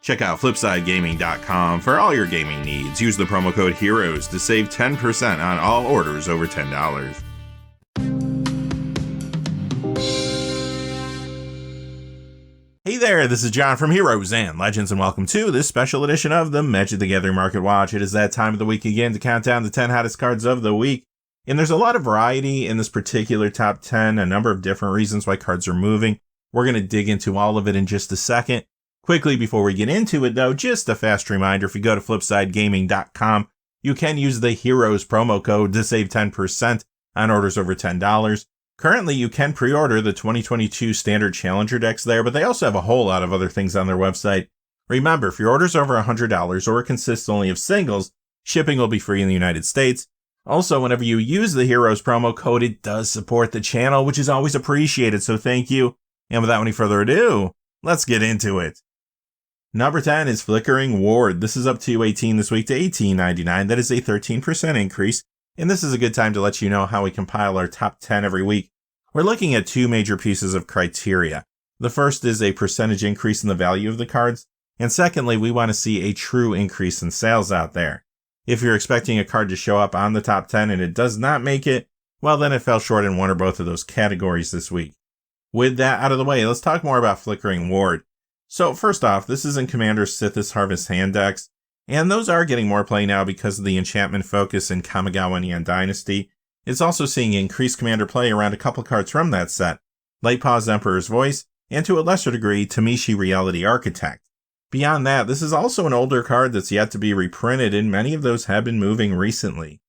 Check out FlipsideGaming.com for all your gaming needs. Use the promo code HEROES to save 10% on all orders over $10. Hey there, this is John from Heroes and Legends, and welcome to this special edition of the Magic the Gathering Market Watch. It is that time of the week again to count down the 10 hottest cards of the week. And there's a lot of variety in this particular top 10, a number of different reasons why cards are moving. We're going to dig into all of it in just a second. Quickly, before we get into it though, just a fast reminder, if you go to FlipsideGaming.com, you can use the Heroes promo code to save 10% on orders over $10. Currently, you can pre-order the 2022 Standard Challenger decks there, but they also have a whole lot of other things on their website. Remember, if your order's over $100 or it consists only of singles, shipping will be free in the United States. Also, whenever you use the Heroes promo code, it does support the channel, which is always appreciated, so thank you. And without any further ado, let's get into it. Number 10 is Flickering Ward. This is up to 18 this week to $18.99. That is a 13% increase. And this is a good time to let you know how we compile our top 10 every week. We're looking at two major pieces of criteria. The first is a percentage increase in the value of the cards. And secondly, we want to see a true increase in sales out there. If you're expecting a card to show up on the top 10 and it does not make it, well then it fell short in one or both of those categories this week. With that out of the way, let's talk more about Flickering Ward. So first off, this is in Commander Sithis Harvest hand decks, and those are getting more play now because of the enchantment focus in Kamigawa Neon Dynasty. It's also seeing increased Commander play around a couple cards from that set, Lightpaw's Emperor's Voice, and to a lesser degree, Tamishi Reality Architect. Beyond that, this is also an older card that's yet to be reprinted, and many of those have been moving recently.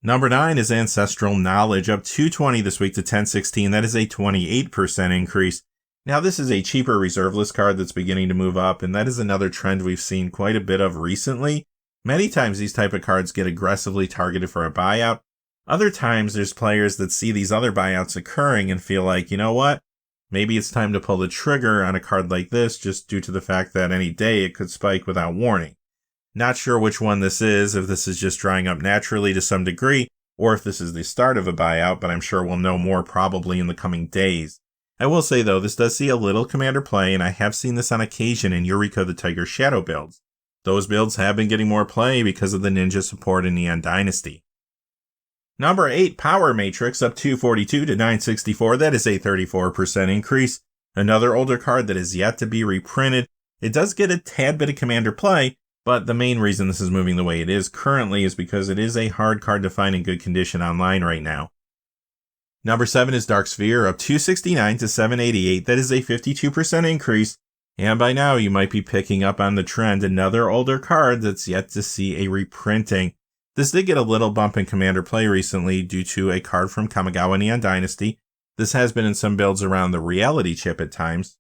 Number 9 is Ancestral Knowledge, up 220 this week to 1016. That is a 28% increase. Now, this is a cheaper reserve list card that's beginning to move up, and that is another trend we've seen quite a bit of recently. Many times these type of cards get aggressively targeted for a buyout. Other times there's players that see these other buyouts occurring and feel like, you know what? Maybe it's time to pull the trigger on a card like this just due to the fact that any day it could spike without warning. Not sure which one this is, if this is just drying up naturally to some degree, or if this is the start of a buyout, but I'm sure we'll know more probably in the coming days. I will say though, this does see a little Commander play, and I have seen this on occasion in Yuriko the Tiger Shadow builds. Those builds have been getting more play because of the ninja support in Neon Dynasty. Number 8, Power Matrix, up 242 to 964. That is a 34% increase. Another older card that is yet to be reprinted. It does get a tad bit of Commander play, but the main reason this is moving the way it is currently is because it is a hard card to find in good condition online right now. Number 7 is Dark Sphere, up 269 to 788. That is a 52% increase. And by now you might be picking up on the trend. Another older card that's yet to see a reprinting. This did get a little bump in Commander play recently due to a card from Kamigawa Neon Dynasty. This has been in some builds around the Reality chip at times.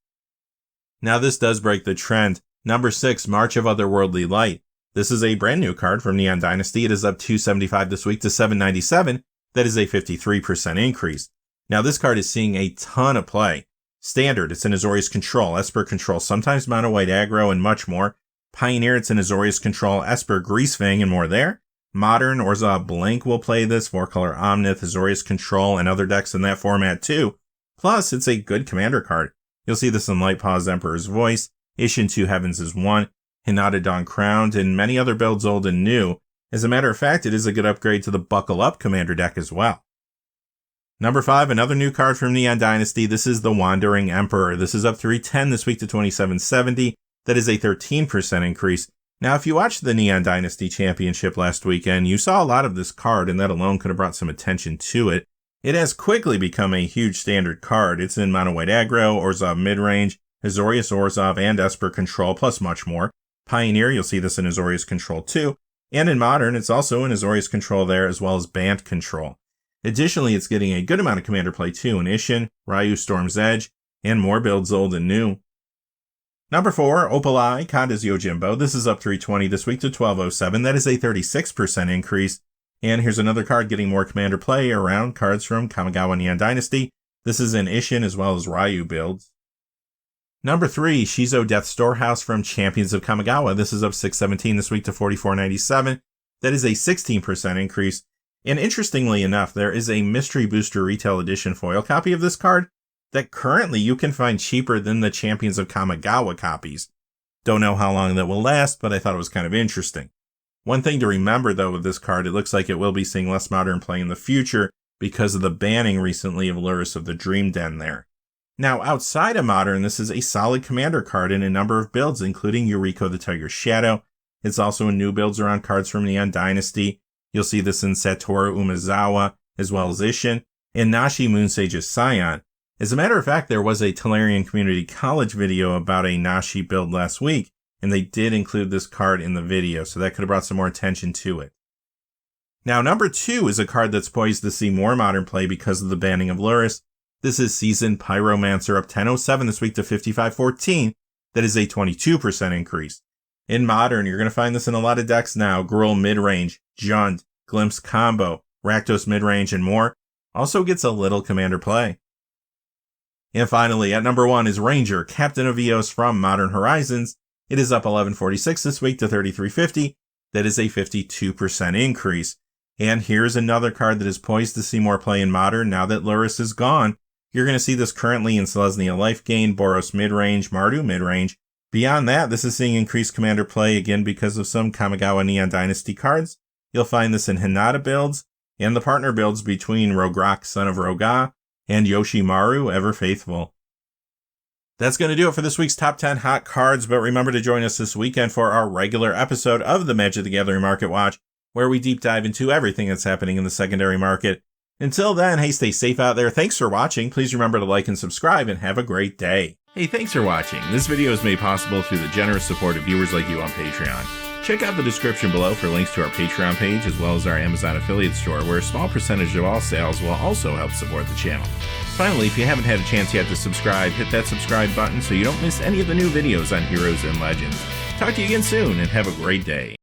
Now this does break the trend. Number 6, March of Otherworldly Light. This is a brand new card from Neon Dynasty. It is up 275 this week to 797. That is a 53% increase. Now this card is seeing a ton of play. Standard, it's in Azorius Control, Esper Control, sometimes Mono White Aggro, and much more. Pioneer, it's in Azorius Control, Esper, Greasefang, and more there. Modern, Orzhov Blink will play this, 4-color Omnith, Azorius Control, and other decks in that format too. Plus, it's a good Commander card. You'll see this in Lightpaw's Emperor's Voice, Ishin 2 Heavens is 1, Hinata Dawn Crowned, and many other builds old and new. As a matter of fact, it is a good upgrade to the Buckle Up Commander deck as well. Number 5, another new card from Neon Dynasty. This is the Wandering Emperor. This is up 310 this week to 2770. That is a 13% increase. Now, if you watched the Neon Dynasty Championship last weekend, you saw a lot of this card, and that alone could have brought some attention to it. It has quickly become a huge standard card. It's in Mono White Aggro, Orzhov Midrange, Azorius Orzhov, and Esper Control, plus much more. Pioneer, you'll see this in Azorius Control too. And in Modern, it's also in Azorius Control there, as well as Bant Control. Additionally, it's getting a good amount of Commander play too in Ishin, Ryu Storm's Edge, and more builds old and new. Number 4, Opal Eye, Kanda's Yojimbo. This is up 320 this week to 1207. That is a 36% increase. And here's another card getting more Commander play around cards from Kamigawa Neon Dynasty. This is in Ishin as well as Ryu builds. Number 3, Shizo Death Storehouse from Champions of Kamigawa. This is up 617 this week to 4497. That is a 16% increase. And interestingly enough, there is a Mystery Booster Retail Edition foil copy of this card that currently you can find cheaper than the Champions of Kamigawa copies. Don't know how long that will last, but I thought it was kind of interesting. One thing to remember though with this card, it looks like it will be seeing less modern play in the future because of the banning recently of Lurrus of the Dream Den there. Now outside of modern, this is a solid commander card in a number of builds, including Yuriko the Tiger's Shadow. It's also in new builds around cards from Neon Dynasty. You'll see this in Satoru Umezawa, as well as Isshin, and Nashi Moonsage's Scion. As a matter of fact, there was a Tolarian Community College video about a Nashi build last week, and they did include this card in the video, so that could have brought some more attention to it. Now, number 2 is a card that's poised to see more modern play because of the banning of Lurrus. This is Seasoned Pyromancer up 10.07 this week to 55.14. That is a 22% increase. In modern, you're going to find this in a lot of decks now. Gruul midrange, Jund, Glimpse combo, Rakdos midrange, and more. Also gets a little commander play. And finally, at number 1 is Ranger, Captain of Eos from Modern Horizons. It is up 11.46 this week to 33.50. That is a 52% increase. And here's another card that is poised to see more play in modern now that Lurrus is gone. You're going to see this currently in Selesnya Life Gain, Boros midrange, Mardu midrange. Beyond that, this is seeing increased commander play again because of some Kamigawa Neon Dynasty cards. You'll find this in Hinata builds and the partner builds between Rograk, Son of Roga, and Yoshimaru, Ever Faithful. That's going to do it for this week's Top 10 Hot Cards, but remember to join us this weekend for our regular episode of the Magic the Gathering Market Watch, where we deep dive into everything that's happening in the secondary market. Until then, hey, stay safe out there. Thanks for watching. Please remember to like and subscribe, and have a great day. Hey, thanks for watching. This video is made possible through the generous support of viewers like you on Patreon. Check out the description below for links to our Patreon page, as well as our Amazon affiliate store, where a small percentage of all sales will also help support the channel. Finally, if you haven't had a chance yet to subscribe, hit that subscribe button so you don't miss any of the new videos on Heroes and Legends. Talk to you again soon, and have a great day.